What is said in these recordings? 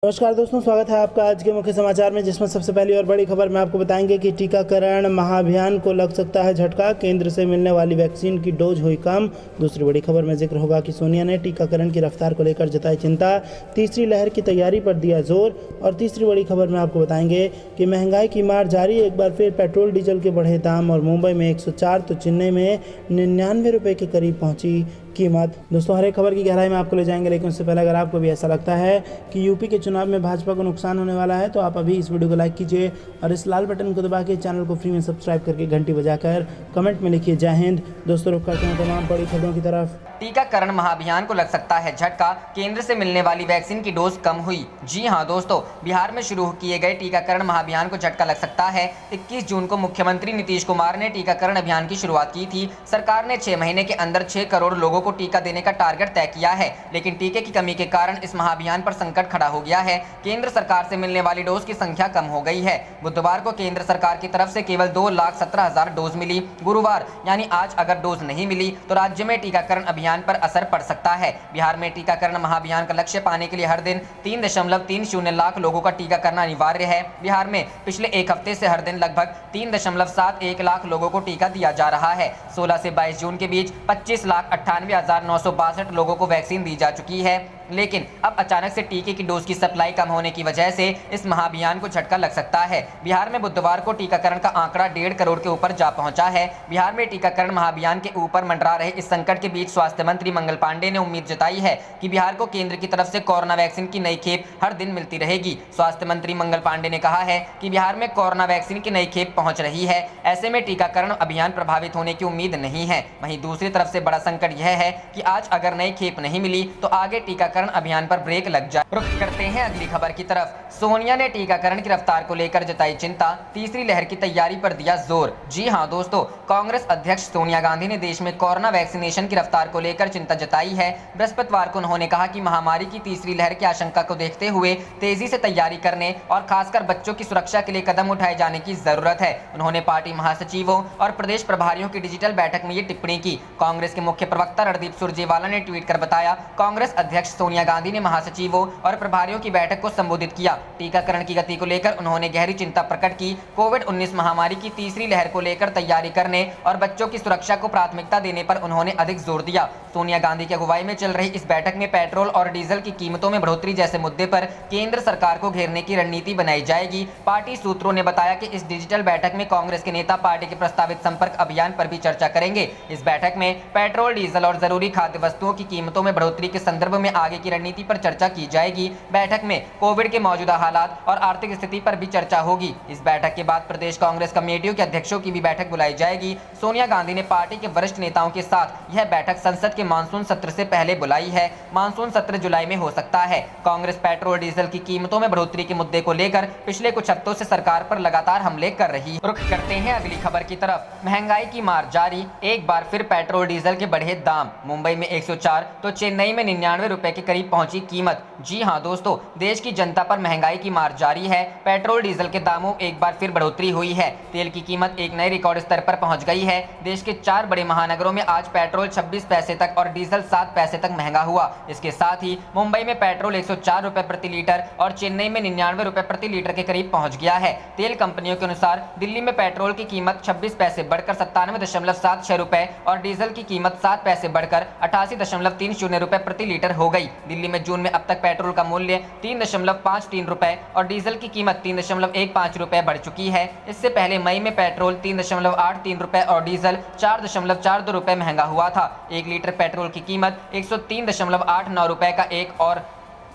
नमस्कार दोस्तों, स्वागत है आपका आज के मुख्य समाचार में, जिसमें सबसे पहली और बड़ी खबर में आपको बताएंगे कि टीकाकरण महाअभियान को लग सकता है झटका, केंद्र से मिलने वाली वैक्सीन की डोज हुई कम। दूसरी बड़ी खबर में जिक्र होगा कि सोनिया ने टीकाकरण की रफ्तार को लेकर जताई चिंता, तीसरी लहर की तैयारी पर दिया जोर। और तीसरी बड़ी खबर में आपको बताएंगे कि महंगाई की मार जारी, एक बार फिर पेट्रोल डीजल के बढ़े दाम और मुंबई में 104 तो चेन्नई में 99 रुपये के करीब पहुंची कीमत। दोस्तों, हर एक खबर की गहराई में आपको ले जाएंगे, लेकिन उससे पहले अगर आपको भी ऐसा लगता है कि यूपी के चुनाव में भाजपा को नुकसान होने वाला है तो आप अभी इस वीडियो को लाइक कीजिए और इस लाल बटन को दबा के चैनल को फ्री में सब्सक्राइब करके घंटी बजाकर कमेंट में लिखिए जय हिंद। दोस्तों, रुक करते हैं तमाम बड़ी खबरों की तरफ। टीकाकरण महाअभियान को लग सकता है झटका, केंद्र से मिलने वाली वैक्सीन की डोज कम हुई। जी हां दोस्तों, बिहार में शुरू किए गए टीकाकरण महाअभियान को झटका लग सकता है। 21 जून को मुख्यमंत्री नीतीश कुमार ने टीकाकरण अभियान की शुरुआत की थी। सरकार ने 6 महीने के अंदर 6 करोड़ लोगों को टीका देने का टारगेट तय किया है, लेकिन टीके की कमी के कारण इस महाअभियान पर संकट खड़ा हो गया है। केंद्र सरकार से मिलने वाली डोज की संख्या कम हो गई है। बुधवार को केंद्र सरकार की तरफ से केवल 2,17,000 डोज मिली। गुरुवार यानी आज अगर डोज नहीं मिली तो राज्य में टीकाकरण अभियान पर असर पड़ सकता है। बिहार में टीकाकरण महाअभियान का लक्ष्य पाने के लिए हर दिन 3.30 लाख लोगों का टीका करना अनिवार्य है। बिहार में पिछले एक हफ्ते से हर दिन लगभग 3.71 लाख लोगों को टीका दिया जा रहा है। 16 से 22 जून के बीच 25,98,962 लोगों को वैक्सीन दी जा चुकी है, लेकिन अब अचानक से टीके की डोज की सप्लाई कम होने की वजह से इस महाअभियान को झटका लग सकता है। बिहार में बुधवार को टीकाकरण का आंकड़ा 1.5 करोड़ के ऊपर जा पहुंचा है। बिहार में टीकाकरण महाअभियान के ऊपर मंडरा रहे इस संकट के बीच स्वास्थ्य मंत्री मंगल पांडे ने उम्मीद जताई है कि बिहार को केंद्र की तरफ से कोरोना वैक्सीन की नई खेप हर दिन मिलती रहेगी। स्वास्थ्य मंत्री मंगल पांडे ने कहा है कि बिहार में कोरोना वैक्सीन की नई खेप पहुंच रही है, ऐसे में टीकाकरण अभियान प्रभावित होने की उम्मीद नहीं है। वहीं दूसरी तरफ से बड़ा संकट यह है कि आज अगर नई खेप नहीं मिली तो आगे टीकाकरण अभियान पर ब्रेक लग जाए। रुख करते हैं अगली खबर की तरफ। सोनिया ने टीकाकरण की रफ्तार को लेकर जताई चिंता, तीसरी लहर की तैयारी पर दिया जोर। जी हां दोस्तों, कांग्रेस अध्यक्ष सोनिया गांधी ने देश में कोरोना वैक्सीनेशन की रफ्तार को लेकर चिंता जताई है। बृहस्पतिवार को उन्होंने कहा कि महामारी की तीसरी लहर की आशंका को देखते हुए तेजी से तैयारी करने और खासकर बच्चों की सुरक्षा के लिए कदम उठाए जाने की जरूरत है। उन्होंने पार्टी महासचिवों और प्रदेश प्रभारियों की डिजिटल बैठक में ये टिप्पणी की। कांग्रेस के मुख्य प्रवक्ता रणदीप सुरजेवाला ने ट्वीट कर बताया, कांग्रेस अध्यक्ष सोनिया गांधी ने महासचिवों और प्रभारियों की बैठक को संबोधित किया। टीकाकरण की गति को लेकर उन्होंने गहरी चिंता प्रकट की। कोविड-19 महामारी की तीसरी लहर को लेकर तैयारी करने और बच्चों की सुरक्षा को प्राथमिकता देने पर उन्होंने अधिक जोर दिया। सोनिया गांधी की अगुवाई में चल रही इस बैठक में पेट्रोल और डीजल की कीमतों में बढ़ोतरी जैसे मुद्दे पर केंद्र सरकार को घेरने की रणनीति बनाई जाएगी। पार्टी सूत्रों ने बताया कि इस डिजिटल बैठक में कांग्रेस के नेता पार्टी के प्रस्तावित संपर्क अभियान पर भी चर्चा करेंगे। इस बैठक में पेट्रोल, डीजल और जरूरी खाद्य वस्तुओं की कीमतों में बढ़ोतरी के संदर्भ में आगे की रणनीति पर चर्चा की जाएगी। बैठक में कोविड के मौजूदा हालात और आर्थिक स्थिति पर भी चर्चा होगी। इस बैठक के बाद प्रदेश कांग्रेस कमेटियों के अध्यक्षों की भी बैठक बुलाई जाएगी। सोनिया गांधी ने पार्टी के वरिष्ठ नेताओं के साथ यह बैठक संसद के मानसून सत्र से पहले बुलाई है। मानसून सत्र जुलाई में हो सकता है। कांग्रेस पेट्रोल, डीजल की कीमतों में बढ़ोतरी के मुद्दे को लेकर पिछले कुछ हफ्तों से सरकार पर लगातार हमले कर रही है। रुख करते हैं अगली खबर की तरफ। महंगाई की मार जारी, एक बार फिर पेट्रोल डीजल के बढ़े दाम। मुंबई में 104 तो चेन्नई में 99 रुपए के करीब पहुंची कीमत। जी हां दोस्तों, देश की जनता पर महंगाई की मार जारी है। पेट्रोल डीजल के दामों एक बार फिर बढ़ोतरी हुई है। तेल की कीमत एक नए रिकॉर्ड स्तर पर पहुंच गई है। देश के 4 बड़े महानगरों में आज पेट्रोल 26 पैसे तक और डीजल 7 पैसे तक महंगा हुआ। इसके साथ ही मुंबई में पेट्रोल 104 रुपए प्रति लीटर और चेन्नई में 99 रुपए प्रति लीटर के करीब पहुंच गया है। तेल कंपनियों के अनुसार दिल्ली में पेट्रोल की कीमत 26 पैसे बढ़कर 97.76 रुपए और डीजल की कीमत 7 पैसे बढ़कर 88.30 रुपए प्रति लीटर हो गई। दिल्ली में जून में अब तक पेट्रोल का मूल्य 3.53 रुपए और डीजल की कीमत 3.15 रुपए बढ़ चुकी है। इससे पहले मई में पेट्रोल 3.83 रुपए और डीजल 4.42 रुपए महंगा हुआ था। 1 लीटर पेट्रोल की कीमत 103.89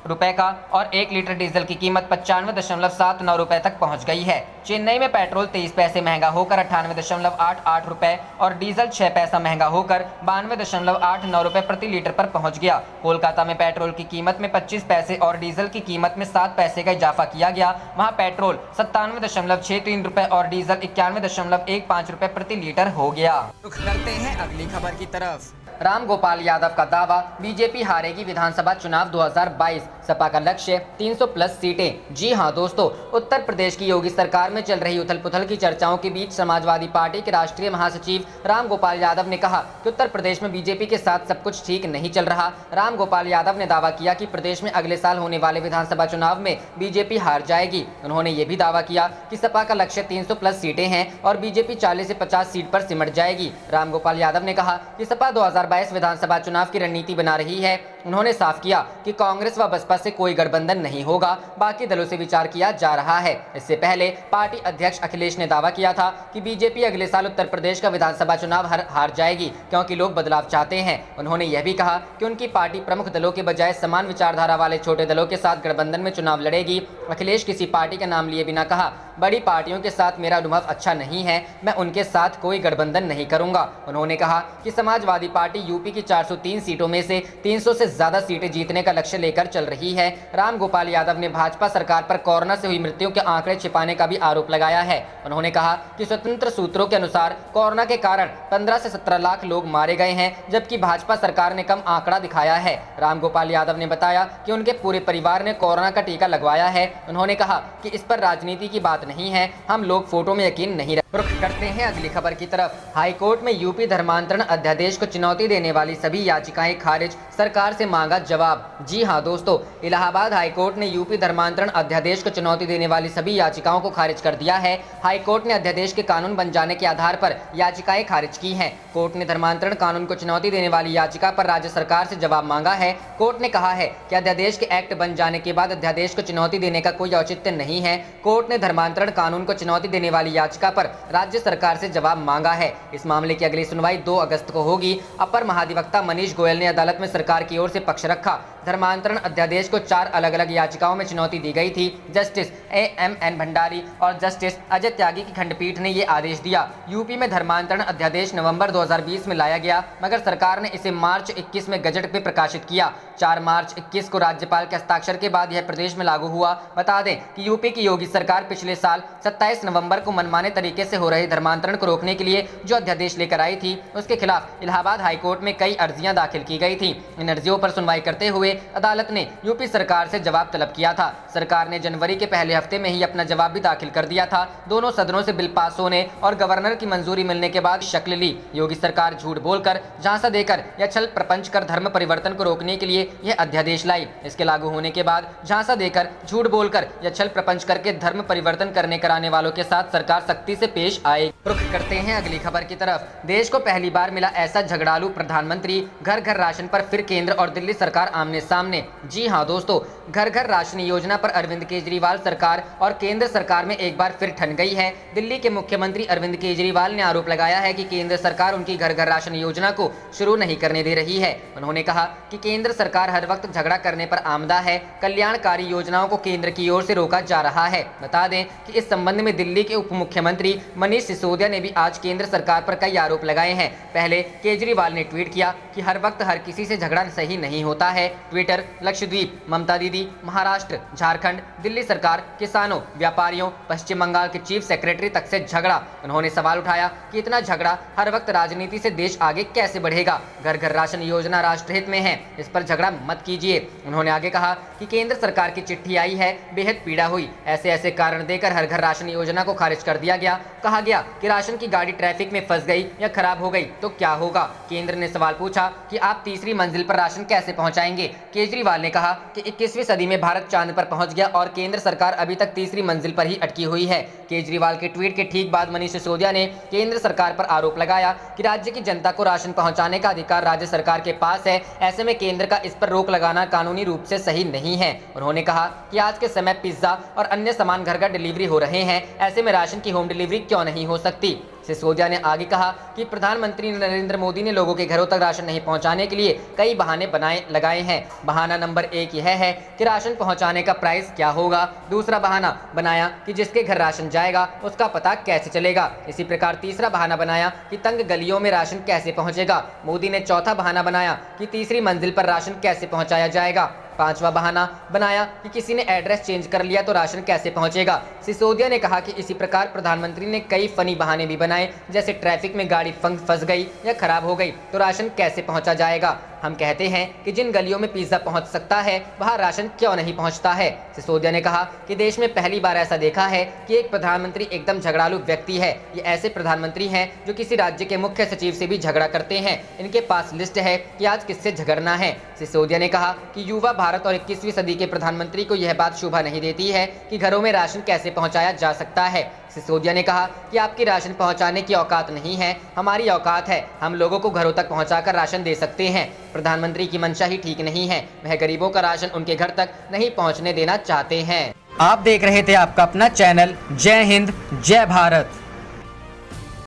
रुपए का और 1 लीटर डीजल की कीमत 95.79 रुपए तक पहुंच गई है। चेन्नई में पेट्रोल 23 पैसे महंगा होकर 98.88 रुपए और डीजल 6 पैसा महंगा होकर 92.89 रुपए प्रति लीटर पर पहुंच गया। कोलकाता में पेट्रोल की कीमत में 25 पैसे और डीजल की कीमत में 7 पैसे का इजाफा किया गया। वहां पेट्रोल 97.63 रुपए और डीजल 91.15 रुपए प्रति लीटर हो गया। रुख करते हैं अगली खबर की तरफ। राम गोपाल यादव का दावा, बीजेपी हारेगी विधानसभा चुनाव 2022। सपा का लक्ष्य 300 प्लस सीटें। जी हां दोस्तों, उत्तर प्रदेश की योगी सरकार में चल रही उथल पुथल की चर्चाओं के बीच समाजवादी पार्टी के राष्ट्रीय महासचिव राम गोपाल यादव ने कहा कि उत्तर प्रदेश में बीजेपी के साथ सब कुछ ठीक नहीं चल रहा। राम गोपाल यादव ने दावा किया कि प्रदेश में अगले साल होने वाले विधानसभा चुनाव में बीजेपी हार जाएगी। उन्होंने ये भी दावा किया कि सपा का लक्ष्य 300 प्लस सीटें हैं और बीजेपी 40 से 50 सीट पर सिमट जाएगी। राम गोपाल यादव ने कहा कि सपा 2022 विधानसभा चुनाव की रणनीति बना रही है। उन्होंने साफ किया कि कांग्रेस व बसपा से कोई गठबंधन नहीं होगा, बाकी दलों से विचार किया जा रहा है। इससे पहले पार्टी अध्यक्ष अखिलेश ने दावा किया था कि बीजेपी अगले साल उत्तर प्रदेश का विधानसभा चुनाव हार जाएगी क्योंकि लोग बदलाव चाहते हैं। उन्होंने यह भी कहा कि उनकी पार्टी प्रमुख दलों के बजाय समान विचारधारा वाले छोटे दलों के साथ गठबंधन में चुनाव लड़ेगी। अखिलेश किसी पार्टी का नाम लिए बिना कहा, बड़ी पार्टियों के साथ मेरा अनुभव अच्छा नहीं है, मैं उनके साथ कोई गठबंधन नहीं करूंगा। उन्होंने कहा कि समाजवादी पार्टी यूपी की 403 सीटों में से 300 से ज्यादा सीटें जीतने का लक्ष्य लेकर चल रही है। राम गोपाल यादव ने भाजपा सरकार पर कोरोना से हुई मृत्यु के आंकड़े छिपाने का भी आरोप लगाया है। उन्होंने कहा कि स्वतंत्र सूत्रों के अनुसार कोरोना के कारण 15 से 17 लाख लोग मारे गए हैं, जबकि भाजपा सरकार ने कम आंकड़ा दिखाया है। राम गोपाल यादव ने बताया कि उनके पूरे परिवार ने कोरोना का टीका लगवाया है। उन्होंने कहा कि इस पर राजनीति की बात नहीं है, हम लोग फोटो में यकीन नहीं रखते। रुख करते हैं अगली खबर की तरफ। हाईकोर्ट में यूपी धर्मांतरण अध्यादेश को चुनौती देने वाली सभी याचिकाएं खारिज, सरकार से मांगा जवाब। जी हां दोस्तों, इलाहाबाद हाईकोर्ट ने यूपी धर्मांतरण अध्यादेश को चुनौती देने वाली सभी याचिकाओं को खारिज कर दिया है। हाईकोर्ट ने अध्यादेश के कानून बन जाने के आधार पर याचिकाएं खारिज की हैं। कोर्ट ने धर्मांतरण कानून को चुनौती देने वाली याचिका पर राज्य सरकार से जवाब मांगा है। कोर्ट ने कहा है कि अध्यादेश के एक्ट बन जाने के बाद अध्यादेश को चुनौती देने का कोई औचित्य नहीं है। कोर्ट ने धर्मांतरण कानून को चुनौती देने वाली याचिका पर राज्य सरकार से जवाब मांगा है। इस मामले की अगली सुनवाई 2 अगस्त को होगी। अपर महाधिवक्ता मनीष गोयल ने अदालत में सरकार की ओर से पक्ष रखा। धर्मांतरण अध्यादेश को 4 अलग अलग याचिकाओं में चुनौती दी गई थी। जस्टिस AM भंडारी और जस्टिस अजय त्यागी की खंडपीठ ने ये आदेश दिया। यूपी में धर्मांतरण अध्यादेश नवंबर 2020 में लाया गया, मगर सरकार ने इसे मार्च 21 में गजट में प्रकाशित किया। 4 मार्च 21 को राज्यपाल के हस्ताक्षर के बाद यह प्रदेश में लागू हुआ। बता दें कि यूपी की योगी सरकार पिछले साल 27 नवंबर को मनमाने तरीके से हो रहे धर्मांतरण को रोकने के लिए जो अध्यादेश लेकर आई थी, उसके खिलाफ इलाहाबाद हाईकोर्ट में कई अर्जियां दाखिल की गई थी। इन अर्जियों पर सुनवाई करते हुए अदालत ने यूपी सरकार से जवाब तलब किया था। सरकार ने जनवरी के पहले हफ्ते में ही अपना जवाब भी दाखिल कर दिया था। दोनों सदनों से बिल पास होने और गवर्नर की मंजूरी मिलने के बाद शक्ल ली। योगी सरकार झूठ बोलकर, झांसा देकर या छल प्रपंच कर धर्म परिवर्तन को रोकने के लिए यह अध्यादेश लाई। इसके लागू होने के बाद झांसा देकर, झूठ बोलकर या छल प्रपंच करके धर्म परिवर्तन करने कराने वालों के साथ सरकार सख्ती से पेश आए। रुख करते हैं अगली खबर की तरफ। देश को पहली बार मिला ऐसा झगड़ालू प्रधानमंत्री, घर घर राशन पर फिर केंद्र और दिल्ली सरकार आमने सामने। जी हां दोस्तों, घर घर राशन योजना पर अरविंद केजरीवाल सरकार और केंद्र सरकार में एक बार फिर ठन गई है। दिल्ली के मुख्यमंत्री अरविंद केजरीवाल ने आरोप लगाया है कि केंद्र सरकार उनकी घर घर राशन योजना को शुरू नहीं करने दे रही है। उन्होंने कहा कि केंद्र सरकार हर वक्त झगड़ा करने पर आमदा है, कल्याणकारी योजनाओं को केंद्र की ओर से रोका जा रहा है। बता दें कि इस संबंध में दिल्ली के उप मुख्यमंत्री मनीष सिसोदिया ने भी आज केंद्र सरकार पर कई आरोप लगाए हैं। पहले केजरीवाल ने ट्वीट किया कि हर वक्त हर किसी से झगड़ा सही नहीं होता है। ट्विटर, लक्षद्वीप, ममता दीदी, महाराष्ट्र, झारखंड, दिल्ली सरकार, किसानों, व्यापारियों, पश्चिम बंगाल के चीफ सेक्रेटरी तक से झगड़ा। उन्होंने सवाल उठाया कि इतना झगड़ा हर वक्त राजनीति से देश आगे कैसे बढ़ेगा। घर घर राशन योजना राष्ट्रहित में है, इस पर झगड़ा मत कीजिए। उन्होंने आगे कहा कि केंद्र सरकार की चिट्ठी आई है, बेहद पीड़ा हुई, ऐसे ऐसे कारण देकर हर घर राशन योजना को खारिज कर दिया गया। कहा गया कि राशन की गाड़ी ट्रैफिक में फंस गई या खराब हो गई तो क्या होगा। केंद्र ने सवाल पूछा कि आप तीसरी मंजिल पर राशन कैसे पहुंचाएंगे। केजरीवाल ने कहा कि 21वीं सदी में भारत चांद पर पहुंच गया और केंद्र सरकार अभी तक तीसरी मंजिल पर ही अटकी हुई है। केजरीवाल के ट्वीट के ठीक बाद मनीष सिसोदिया ने केंद्र सरकार पर आरोप लगाया कि राज्य की जनता को राशन पहुंचाने का अधिकार राज्य सरकार के पास है, ऐसे में केंद्र का इस पर रोक लगाना कानूनी रूप से सही नहीं है। उन्होंने कहा कि आज के समय पिज्जा और अन्य सामान घर घर डिलीवरी हो रहे हैं, ऐसे में राशन की होम डिलीवरी क्यों नहीं हो सकती। सिसोदिया ने आगे कहा कि प्रधानमंत्री नरेंद्र मोदी ने लोगों के घरों तक राशन नहीं पहुंचाने के लिए कई बहाने लगाए हैं। बहाना नंबर 1 यह है कि राशन पहुंचाने का प्राइस क्या होगा। दूसरा बहाना बनाया कि जिसके घर राशन जाएगा उसका पता कैसे चलेगा। इसी प्रकार तीसरा बहाना बनाया कि तंग गलियों में राशन कैसे पहुंचेगा। मोदी ने चौथा बहाना बनाया कि तीसरी मंजिल पर राशन कैसे पहुंचाया जाएगा। पांचवा बहाना बनाया कि किसी ने एड्रेस चेंज कर लिया तो राशन कैसे पहुंचेगा। सिसोदिया ने कहा कि इसी प्रकार प्रधानमंत्री ने कई फनी बहाने भी बनाए, जैसे ट्रैफिक में गाड़ी फंस गई या खराब हो गई तो राशन कैसे पहुंचा जाएगा। हम कहते हैं कि जिन गलियों में पिज्जा पहुंच सकता है वहां राशन क्यों नहीं पहुंचता है। सिसोदिया ने कहा कि देश में पहली बार ऐसा देखा है कि एक प्रधानमंत्री एकदम झगड़ालू व्यक्ति है। ये ऐसे प्रधानमंत्री हैं जो किसी राज्य के मुख्य सचिव से भी झगड़ा करते हैं। इनके पास लिस्ट है कि आज किससे झगड़ना है। सिसोदिया ने कहा कि युवा भारत और 21वीं सदी के प्रधानमंत्री को यह बात शोभा नहीं देती है कि घरों में राशन कैसे पहुंचाया जा सकता है। सिसोदिया ने कहा कि आपकी राशन पहुंचाने की औकात नहीं है, हमारी औकात है। हम लोगों को घरों तक पहुंचाकर राशन दे सकते हैं। प्रधानमंत्री की मंशा ही ठीक नहीं है, वह गरीबों का राशन उनके घर तक नहीं पहुंचने देना चाहते हैं। आप देख रहे थे आपका अपना चैनल जय हिंद जय भारत।